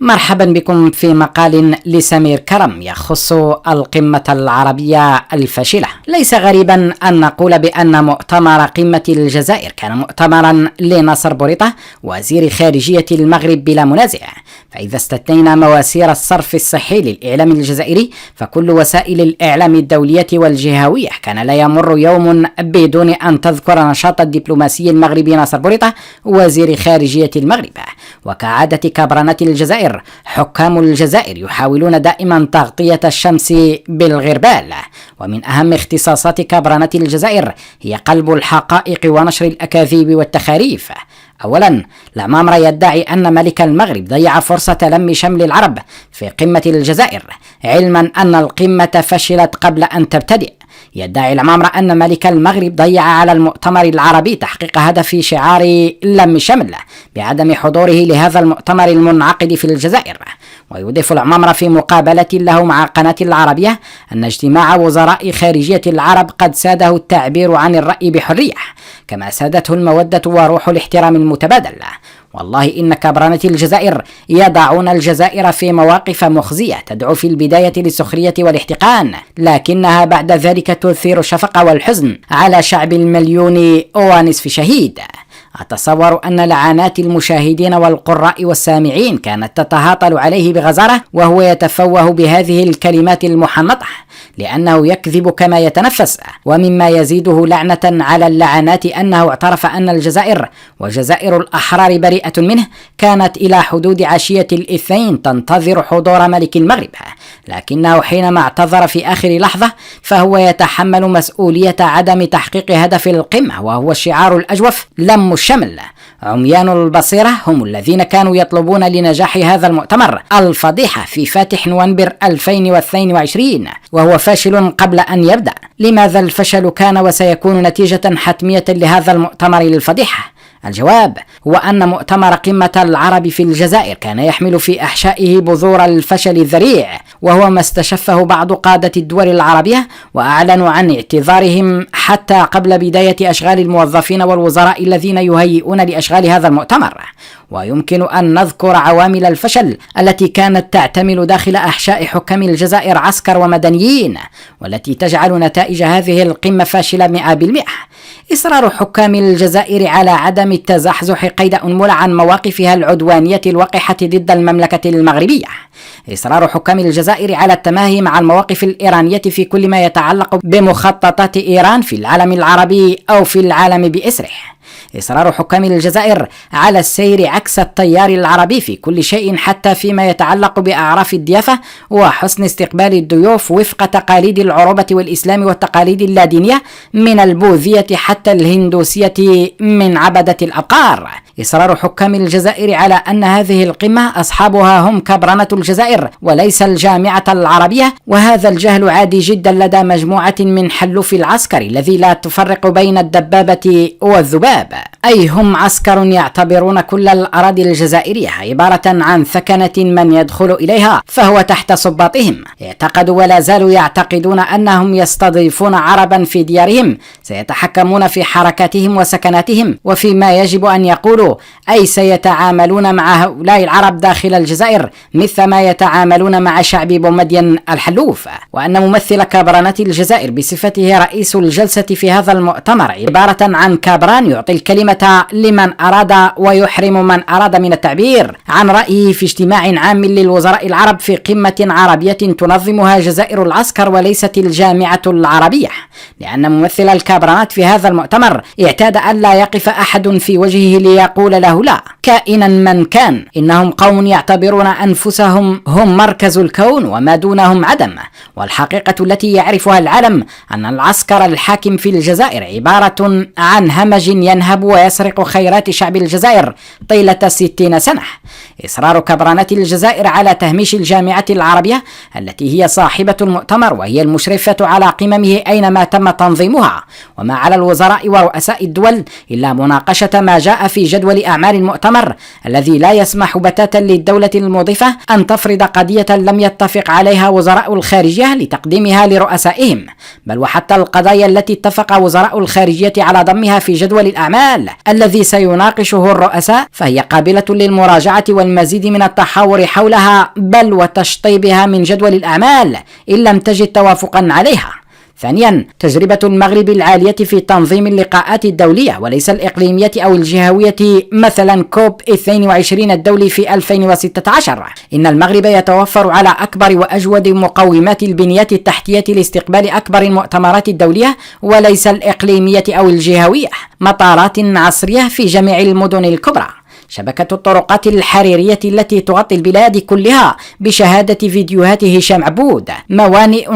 مرحبا بكم في مقال لسمير كرم يخص القمة العربية الفاشلة. ليس غريبا أن نقول بأن مؤتمر قمة الجزائر كان مؤتمرا لناصر بوريطة وزير خارجية المغرب بلا منازع، فإذا استثنينا مواسير الصرف الصحي للإعلام الجزائري فكل وسائل الإعلام الدولية والجهوية كان لا يمر يوم بدون أن تذكر نشاط الدبلوماسي المغربي ناصر بوريطة وزير خارجية المغرب. وكعادة كبرنات الجزائر حكام الجزائر يحاولون دائما تغطية الشمس بالغربال، ومن أهم اختصاصات كبرنات الجزائر هي قلب الحقائق ونشر الأكاذيب والتخاريف. أولا، العمامرة يدعي أن ملك المغرب ضيع فرصة لم شمل العرب في قمة الجزائر، علما أن القمة فشلت قبل أن تبتدئ. يدعي العمامرة أن ملك المغرب ضيع على المؤتمر العربي تحقيق هدف شعار لم شمل بعدم حضوره لهذا المؤتمر المنعقد في الجزائر. ويضيف العمامرة في مقابلة له مع قناة العربية أن اجتماع وزراء خارجية العرب قد ساده التعبير عن الرأي بحرية كما سادته المودة وروح الاحترام المتبادل. والله إن كبرنة الجزائر يضعون الجزائر في مواقف مخزية تدعو في البداية للسخرية والاحتقان، لكنها بعد ذلك تثير الشفقة والحزن على شعب المليون ونصف شهيد. أتصور أن لعنات المشاهدين والقراء والسامعين كانت تتهاطل عليه بغزارة وهو يتفوه بهذه الكلمات المحنطة، لأنه يكذب كما يتنفس. ومما يزيده لعنة على اللعنات أنه اعترف أن الجزائر وجزائر الأحرار بريئة منه كانت إلى حدود عشية الاثنين تنتظر حضور ملك المغرب، لكنه حينما اعتذر في آخر لحظة فهو يتحمل مسؤولية عدم تحقيق هدف القمة وهو الشعار الأجوف لم الشمل. عميان البصيرة هم الذين كانوا يطلبون لنجاح هذا المؤتمر الفضيحة في فاتح نوفمبر 2022 وهو فاشل قبل أن يبدأ. لماذا الفشل كان وسيكون نتيجة حتمية لهذا المؤتمر الفضيحة؟ الجواب هو أن مؤتمر قمة العرب في الجزائر كان يحمل في أحشائه بذور الفشل الذريع، وهو ما استشفه بعض قادة الدول العربية وأعلنوا عن اعتذارهم حتى قبل بداية أشغال الموظفين والوزراء الذين يهيئون لأشغال هذا المؤتمر. ويمكن أن نذكر عوامل الفشل التي كانت تعتمل داخل أحشاء حكام الجزائر عسكر ومدنيين، والتي تجعل نتائج هذه القمة فاشلة 100%. إصرار حكام الجزائر على عدم التزحزح قيد أنملة عن مواقفها العدوانية الوقحة ضد المملكة المغربية. إصرار حكام الجزائر على التماهي مع المواقف الإيرانية في كل ما يتعلق بمخططات إيران في العالم العربي أو في العالم بأسره. إصرار حكام الجزائر على السير عكس التيار العربي في كل شيء حتى فيما يتعلق بأعراف الضيافة وحسن استقبال الضيوف وفق تقاليد العروبة والإسلام والتقاليد اللادينية من البوذية حتى الهندوسية من عبدة الأبقار. إصرار حكام الجزائر على أن هذه القمة أصحابها هم كبرنة الجزائر وليس الجامعة العربية، وهذا الجهل عادي جدا لدى مجموعة من حلوف العسكر الذي لا تفرق بين الدبابة والذباب، أي هم عسكر يعتبرون كل الأراضي الجزائرية عبارة عن ثكنة من يدخل إليها فهو تحت صباطهم. اعتقدوا ولا زالوا يعتقدون أنهم يستضيفون عربا في ديارهم سيتحكمون في حركاتهم وسكناتهم وفيما يجب أن يقولوا، أي سيتعاملون مع هؤلاء العرب داخل الجزائر مثل ما يتعاملون مع شعب بومدين الحلوف. وأن ممثل كبرنات الجزائر بصفته رئيس الجلسة في هذا المؤتمر عبارة عن كابران يعطي الكلمة لمن أراد ويحرم من أراد من التعبير عن رأيه في اجتماع عام للوزراء العرب في قمة عربية تنظمها جزائر العسكر وليست الجامعة العربية، لأن ممثل الكابرانات في هذا المؤتمر اعتاد أن لا يقف أحد في وجهه ليقول له لا كائنا من كان. إنهم قوم يعتبرون أنفسهم هم مركز الكون وما دونهم عدم، والحقيقة التي يعرفها العالم أن العسكر الحاكم في الجزائر عبارة عن همج ينهب ويسرق خيرات شعب الجزائر طيلة 60 سنة. إصرار كبرنات الجزائر على تهميش الجامعة العربية التي هي صاحبة المؤتمر وهي المشرفة على قممه أينما تم تنظيمها، وما على الوزراء ورؤساء الدول إلا مناقشة ما جاء في جدول أعمال المؤتمر الذي لا يسمح بتاتا للدولة المضيفة أن تفرض قضية لم يتفق عليها وزراء الخارجية لتقديمها لرؤسائهم، بل وحتى القضايا التي اتفق وزراء الخارجية على ضمها في جدول الأعمال الذي سيناقشه الرؤساء فهي قابلة للمراجعة والمزيد من التحاور حولها بل وتشطيبها من جدول الأعمال إن لم تجد توافقا عليها. ثانيا، تجربة المغرب العالية في تنظيم اللقاءات الدولية وليس الإقليمية أو الجهوية، مثلا كوب 22 الدولي في 2016. إن المغرب يتوفر على أكبر وأجود مقومات البنية التحتية لاستقبال أكبر المؤتمرات الدولية وليس الإقليمية أو الجهوية، مطارات عصرية في جميع المدن الكبرى، شبكة الطرقات الحريرية التي تغطي البلاد كلها بشهادة فيديوهات هشام عبود، موانئ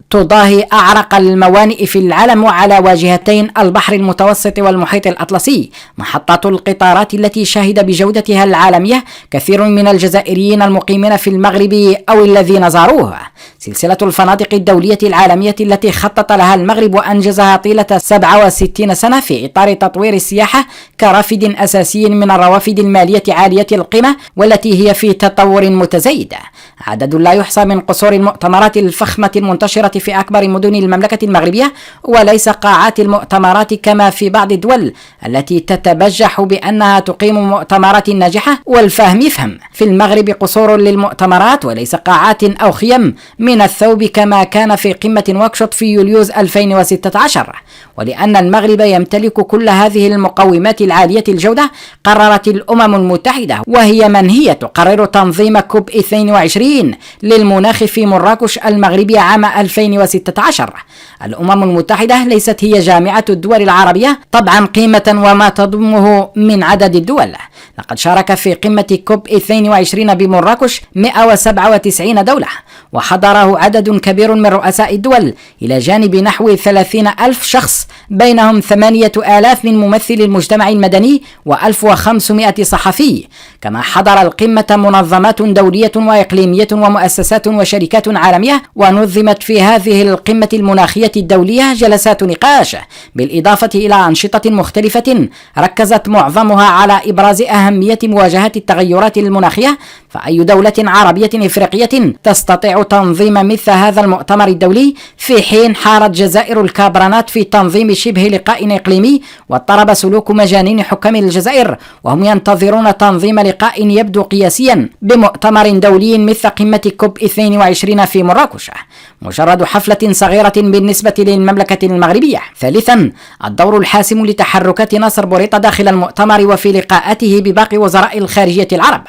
تضاهي أعرق الموانئ في العالم وعلى واجهتين البحر المتوسط والمحيط الأطلسي، محطات القطارات التي شهد بجودتها العالمية كثير من الجزائريين المقيمين في المغرب أو الذين زاروه، سلسلة الفنادق الدولية العالمية التي خطط لها المغرب وأنجزها طيلة 67 سنة في إطار تطوير السياحة كرافد أساسي من الروافد المالية عالية القيمة والتي هي في تطور متزايد، عدد لا يحصى من قصور المؤتمرات الفخمة المنتشرة في أكبر مدن المملكة المغربية وليس قاعات المؤتمرات كما في بعض الدول التي تتبجح بأنها تقيم مؤتمرات ناجحة. والفهم يفهم، في المغرب قصور للمؤتمرات وليس قاعات أو خيم من الثوب كما كان في قمة واكشوط في يوليوز 2016. ولأن المغرب يمتلك كل هذه المقومات العالية الجودة، قررت الأمم المتحدة وهي من هي تقرر تنظيم كوب 22 للمناخ في مراكش المغربي عام 2016. الأمم المتحدة ليست هي جامعة الدول العربية طبعا قيمة وما تضمه من عدد الدول، لقد شارك في قمة كوب 22 بمراكش 197 دولة، وحضره عدد كبير من رؤساء الدول إلى جانب نحو 30,000 شخص، بينهم 8,000 من ممثلي المجتمع المدني و1500 صحفي. كما حضر القمة منظمات دولية وإقليمية ومؤسسات وشركات عالمية، ونظمت في هذه القمة المناخية الدولية جلسات نقاش، بالإضافة إلى أنشطة مختلفة ركزت معظمها على إبراز أهمية مواجهة التغيرات المناخية. فأي دولة عربية إفريقية تستطيع تنظيم مثل هذا المؤتمر الدولي في حين حارت جزائر الكابرانات في تنظيم شبه لقاء إقليمي، واضطرب سلوك مجانين حكام الجزائر وهم ينتظرون تنظيم لقاء يبدو قياسيا بمؤتمر دولي مثل قمة كوب 22 في مراكش، مجرد حفلة صغيرة بالنسبة للمملكة المغربية. ثالثا، الدور الحاسم لتحركات ناصر بوريطة داخل المؤتمر وفي لقاءاته بباقي وزراء الخارجية العرب.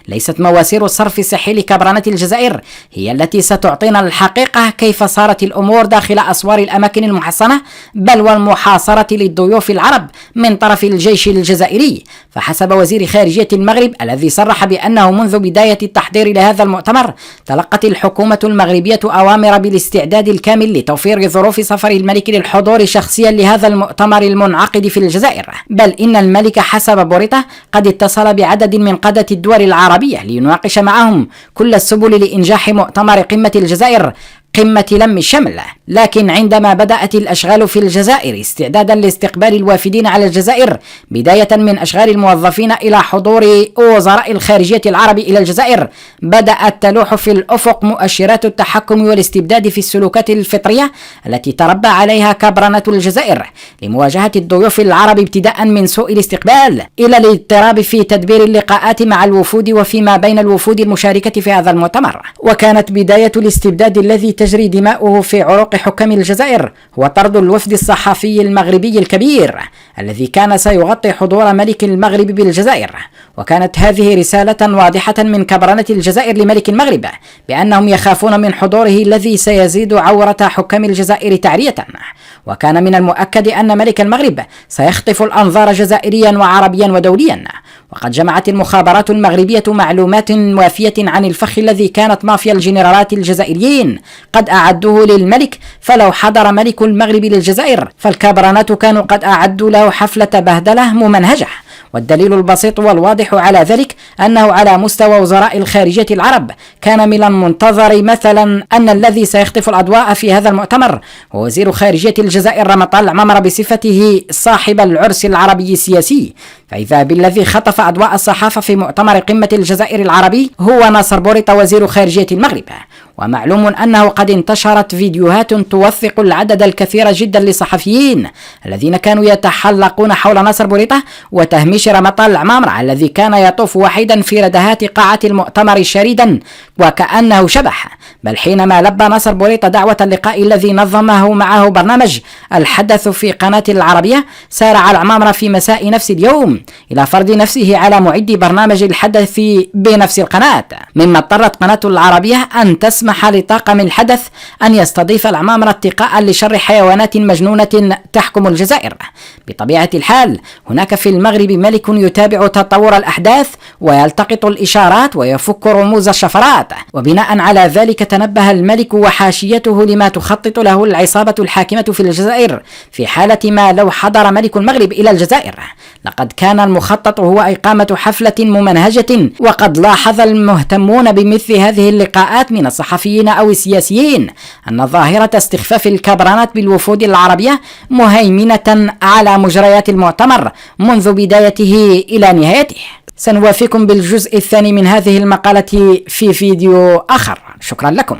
ليست مواسير الصرف الصحي لكبرانة الجزائر هي التي ستعطينا الحقيقة كيف صارت الأمور داخل أسوار الأماكن المحصنة، بل والمحاصرة للضيوف العرب من طرف الجيش الجزائري. فحسب وزير خارجية المغرب الذي صرح بأنه منذ بداية التحضير لهذا المؤتمر تلقت الحكومة المغربية أوامر بالاستعداد الكامل لتوفير ظروف سفر الملك للحضور شخصيا لهذا المؤتمر المنعقد في الجزائر، بل إن الملك حسب بوريطة قد اتصل بعدد من قادة الدول العربية ليناقش معهم كل السبل لإنجاح مؤتمر قمة الجزائر، قمة لم الشمل. لكن عندما بدأت الأشغال في الجزائر استعدادا لاستقبال الوافدين على الجزائر، بداية من أشغال الموظفين إلى حضور وزراء الخارجية العرب إلى الجزائر، بدأت تلوح في الأفق مؤشرات التحكم والاستبداد في السلوكات الفطرية التي تربى عليها كبرنة الجزائر لمواجهة الضيوف العرب، ابتداء من سوء الاستقبال إلى الاضطراب في تدبير اللقاءات مع الوفود وفيما بين الوفود المشاركة في هذا المؤتمر. وكانت بداية الاستبداد الذي تجري دماؤه في عروق حكام الجزائر هو طرد الوفد الصحفي المغربي الكبير الذي كان سيغطي حضور ملك المغرب بالجزائر. وكانت هذه رسالة واضحة من كبرنة الجزائر لملك المغرب بأنهم يخافون من حضوره الذي سيزيد عورة حكام الجزائر تعرية. وكان من المؤكد أن ملك المغرب سيخطف الأنظار جزائريا وعربيا ودوليا. وقد جمعت المخابرات المغربية معلومات وافية عن الفخ الذي كانت مافيا الجنرالات الجزائريين قد أعدوه للملك، فلو حضر ملك المغرب للجزائر فالكابرانات كانوا قد أعدوا له حفلة بهدلة ممنهجة. والدليل البسيط والواضح على ذلك أنه على مستوى وزراء الخارجية العرب كان من المنتظر مثلا أن الذي سيخطف الأضواء في هذا المؤتمر هو وزير خارجية الجزائر رمطان العمامرة بصفته صاحب العرس العربي السياسي، فإذا بالذي خطف أضواء الصحافة في مؤتمر قمة الجزائر العربي هو ناصر بوريطة وزير خارجية المغرب. ومعلوم أنه قد انتشرت فيديوهات توثق العدد الكثير جدا للصحفيين الذين كانوا يتحلقون حول ناصر بوريطة وتهميش رمضان العمامرة الذي كان يطوف وحيدا في ردهات قاعة المؤتمر شريدا وكأنه شبح. بل حينما لبى ناصر بوريطة دعوة اللقاء الذي نظمه معه برنامج الحدث في قناة العربية، سارع العمامرة في مساء نفس اليوم إلى فرض نفسه على معد برنامج الحدث بنفس القناة، مما اضطرت قناة العربية أن تسمح لطاقم الحدث أن يستضيف العمامرة اتقاء لشر حيوانات مجنونة تحكم الجزائر. بطبيعة الحال هناك في المغرب ملك يتابع تطور الأحداث ويلتقط الإشارات ويفك رموز الشفرات، وبناء على ذلك تنبه الملك وحاشيته لما تخطط له العصابة الحاكمة في الجزائر في حالة ما لو حضر ملك المغرب إلى الجزائر. لقد كان المخطط هو إقامة حفلة ممنهجة، وقد لاحظ المهتمون بمثل هذه اللقاءات من الصحفيين أو السياسيين أن ظاهرة استخفاف الكبرانات بالوفود العربية مهيمنة على مجريات المؤتمر منذ بدايته إلى نهايته. سنوافيكم بالجزء الثاني من هذه المقالة في فيديو آخر. شكرا لكم.